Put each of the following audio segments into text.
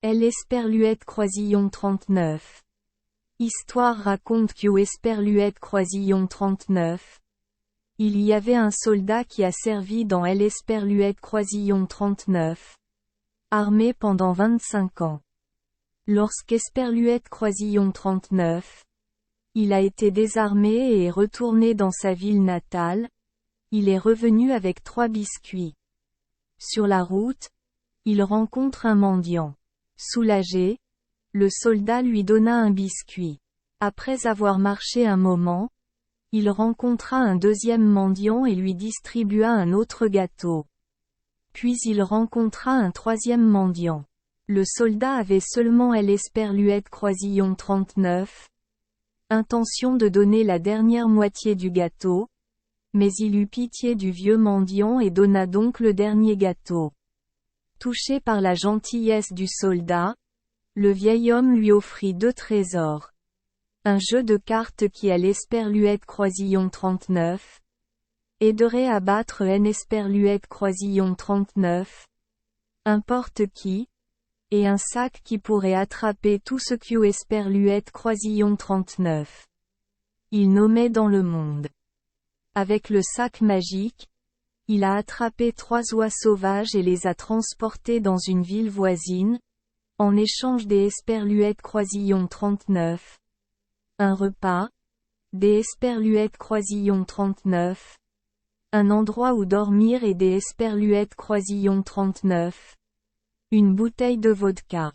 Elle Esperluette Croisillon 39. Histoire raconte qu'au Esperluette Croisillon 39. Il y avait un soldat qui a servi dans Elle Esperluette Croisillon 39. Armé pendant 25 ans. Lorsqu'Esperluette Croisillon 39. Il a été désarmé et est retourné dans sa ville natale. Il est revenu avec 3 biscuits. Sur la route, il rencontre un mendiant. Soulagé, le soldat lui donna un biscuit. Après avoir marché un moment, il rencontra un deuxième mendiant et lui distribua un autre gâteau. Puis il rencontra un troisième mendiant. Le soldat avait seulement Elle Esperluette Croisillon 39. Intention de donner la dernière moitié du gâteau, mais il eut pitié du vieux mendiant et donna donc le dernier gâteau. Touché par la gentillesse du soldat, le vieil homme lui offrit 2 trésors. Un jeu de cartes qui Elle Esperluette Croisillon 39 aiderait à battre N Esperluette Croisillon 39. Un porte-qui, et un sac qui pourrait attraper tout ce qu'U Esperluette Croisillon 39. Il nommait dans le monde. Avec le sac magique, il a attrapé 3 oies sauvages et les a transportés dans une ville voisine, en échange des Esperluette Croisillon 39. Un repas, des Esperluette Croisillon 39. Un endroit où dormir et des Esperluette Croisillon 39. Une bouteille de vodka.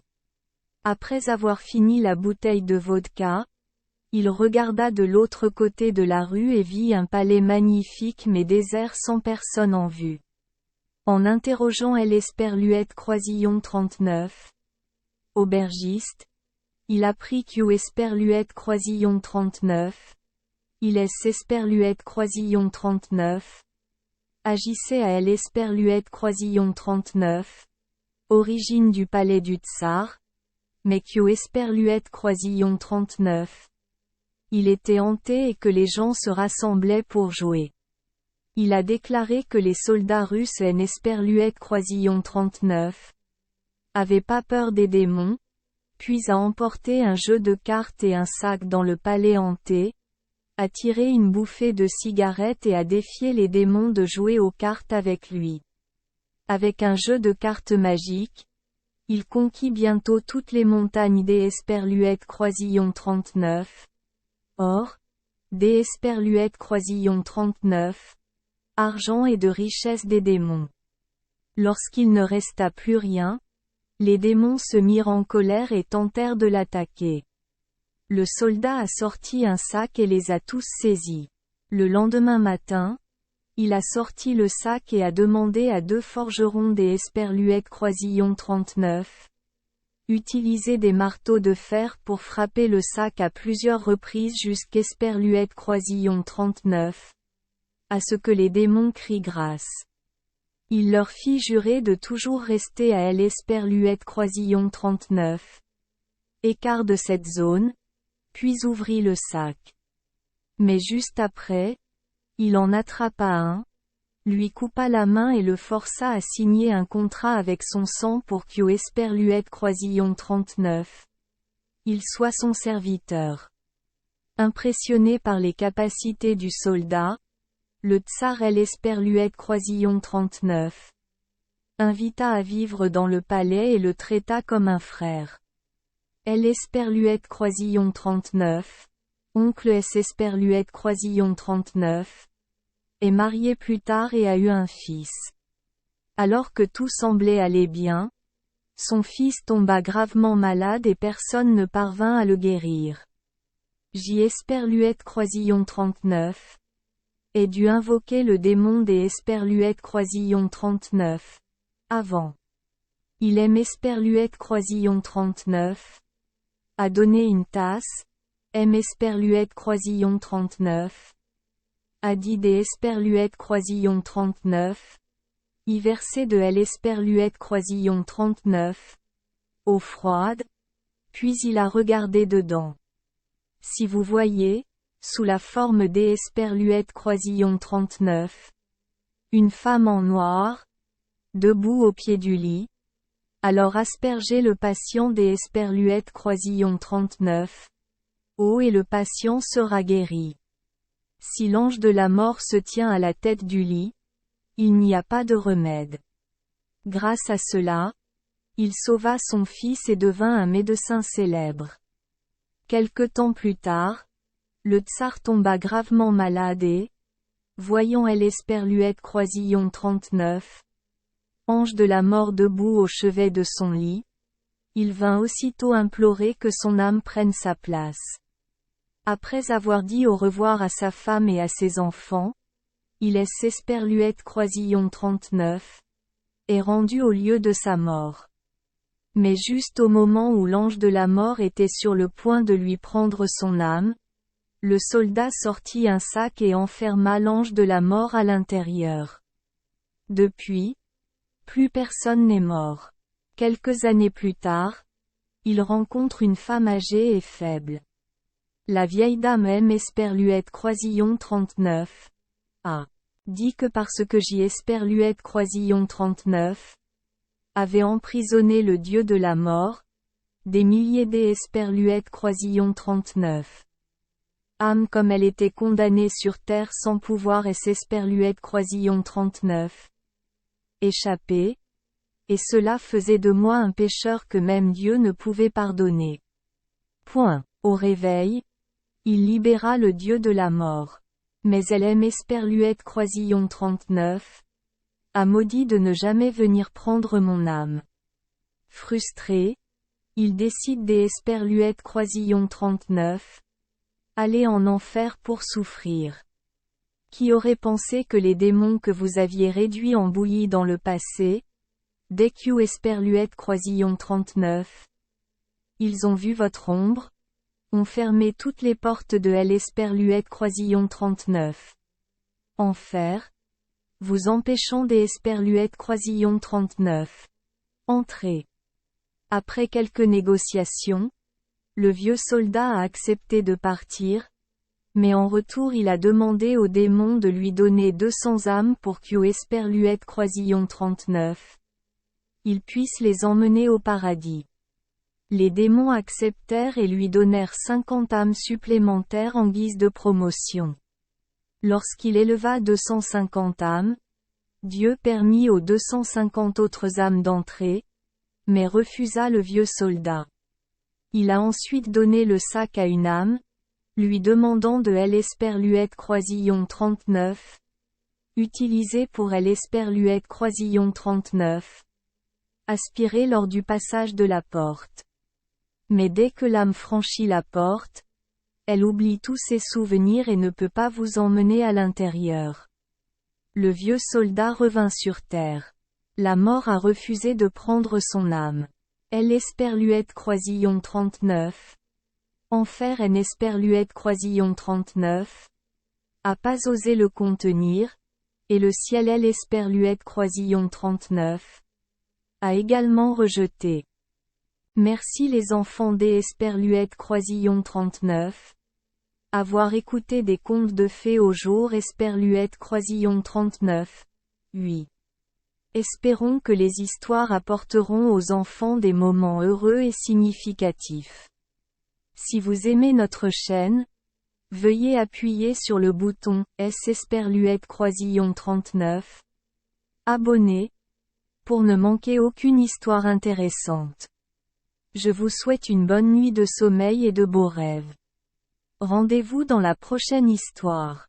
Après avoir fini la bouteille de vodka, il regarda de l'autre côté de la rue et vit un palais magnifique mais désert sans personne en vue. En interrogeant Elle Esperluette Croisillon 39. Aubergiste, il apprit qu'U Esperluette Croisillon 39. Il est Esperluette Croisillon 39. Agissait à Elle Esperluette Croisillon 39. Origine du palais du Tsar. Mais qu'U Esperluette Croisillon 39. Il était hanté et que les gens se rassemblaient pour jouer. Il a déclaré que les soldats russes N Esperluette Croisillon 39 avaient pas peur des démons, puis a emporté un jeu de cartes et un sac dans le palais hanté, a tiré une bouffée de cigarette et a défié les démons de jouer aux cartes avec lui. Avec un jeu de cartes magique, il conquit bientôt toutes les montagnes des Esperluette Croisillon 39. Or, des Esperluette Croisillon 39. Argent et de richesse des démons. Lorsqu'il ne resta plus rien, les démons se mirent en colère et tentèrent de l'attaquer. Le soldat a sorti un sac et les a tous saisis. Le lendemain matin, il a sorti le sac et a demandé à 2 forgerons des Esperluette Croisillon 39. Utiliser des marteaux de fer pour frapper le sac à plusieurs reprises jusqu'Esperluette Croisillon 39. À ce que les démons crient grâce. Il leur fit jurer de toujours rester à Elle Esperluette Croisillon 39. Écart de cette zone, puis ouvrit le sac. Mais juste après, il en attrapa un, lui coupa la main et le força à signer un contrat avec son sang pour qu'U Esperluette Croisillon 39. Il soit son serviteur. Impressionné par les capacités du soldat, le tsar Elle Esperluette Croisillon 39 invita à vivre dans le palais et le traita comme un frère. Elle Esperluette Croisillon 39, oncle S. Esperluette Croisillon 39, est marié plus tard et a eu un fils. Alors que tout semblait aller bien, son fils tomba gravement malade et personne ne parvint à le guérir. J. Esperluette Croisillon 39 ait dû invoquer le démon des Esperluette Croisillon 39. Avant. Il aime Esperluette Croisillon 39. A donné une tasse, aime Esperluette Croisillon 39. A dit des Esperluette Croisillon 39. Y verser de Elle Esperluette Croisillon 39. Eau froide. Puis il a regardé dedans. Si vous voyez, sous la forme des Esperluette Croisillon 39. Une femme en noir, debout au pied du lit, Alors aspergez le patient des Esperluètes Croisillon 39. Eau et le patient sera guéri. Si l'ange de la mort se tient à la tête du lit, il n'y a pas de remède. Grâce à cela, il sauva son fils et devint un médecin célèbre. Quelque temps plus tard, le tsar tomba gravement malade et, voyant Esperluète Croisillon 39, ange de la mort debout au chevet de son lit, il vint aussitôt implorer que son âme prenne sa place. Après avoir dit au revoir à sa femme et à ses enfants, il Esperluète Croisillon 39, est rendu au lieu de sa mort. Mais juste au moment où l'ange de la mort était sur le point de lui prendre son âme, le soldat sortit un sac et enferma l'ange de la mort à l'intérieur. Depuis, plus personne n'est mort. Quelques années plus tard, il rencontre une femme âgée et faible. La vieille dame Esperluète Croisillon 39 a dit que parce que Esperluète Croisillon 39 avait emprisonné le dieu de la mort, des milliers d'Esperluètes Croisillon 39 âmes comme elle était condamnée sur terre sans pouvoir Esperluète Croisillon 39 échapper, et cela faisait de moi un pécheur que même Dieu ne pouvait pardonner. Au réveil, il libéra le dieu de la mort. Mais elle Esperluète Croisillon 39 a maudit de ne jamais venir prendre mon âme. Frustré, il décide d'Esperluète Croisillon 39 aller en enfer pour souffrir. Qui aurait pensé que les démons que vous aviez réduits en bouillie dans le passé, Esperluète Croisillon 39, ils ont vu votre ombre, ont fermé toutes les portes de Esperluète Croisillon 39. Enfer, vous empêchant Esperluète Croisillon 39. Entrez. Après quelques négociations, le vieux soldat a accepté de partir, mais en retour il a demandé aux démons de lui donner 200 âmes pour Esperluète Croisillon 39. Ils puissent les emmener au paradis. Les démons acceptèrent et lui donnèrent 50 âmes supplémentaires en guise de promotion. Lorsqu'il éleva 250 âmes, Dieu permit aux 250 autres âmes d'entrer, mais refusa le vieux soldat. Il a ensuite donné le sac à une âme, lui demandant de Esperluète Croisillon 39, utilisé pour Esperluète Croisillon 39, aspiré lors du passage de la porte. Mais dès que l'âme franchit la porte, elle oublie tous ses souvenirs et ne peut pas vous emmener à l'intérieur. Le vieux soldat revint sur terre. La mort a refusé de prendre son âme. Esperluète Croisillon 39. Enfer Esperluète Croisillon 39. A pas osé le contenir, et le ciel Esperluète Croisillon 39. A également rejeté. Merci les enfants d'Esperluète Croisillon 39. Avoir écouté des contes de fées au jour Esperluète Croisillon 39. Oui. Espérons que les histoires apporteront aux enfants des moments heureux et significatifs. Si vous aimez notre chaîne, veuillez appuyer sur le bouton Esperluète Croisillon 39. Abonner, pour ne manquer aucune histoire intéressante. Je vous souhaite une bonne nuit de sommeil et de beaux rêves. Rendez-vous dans la prochaine histoire.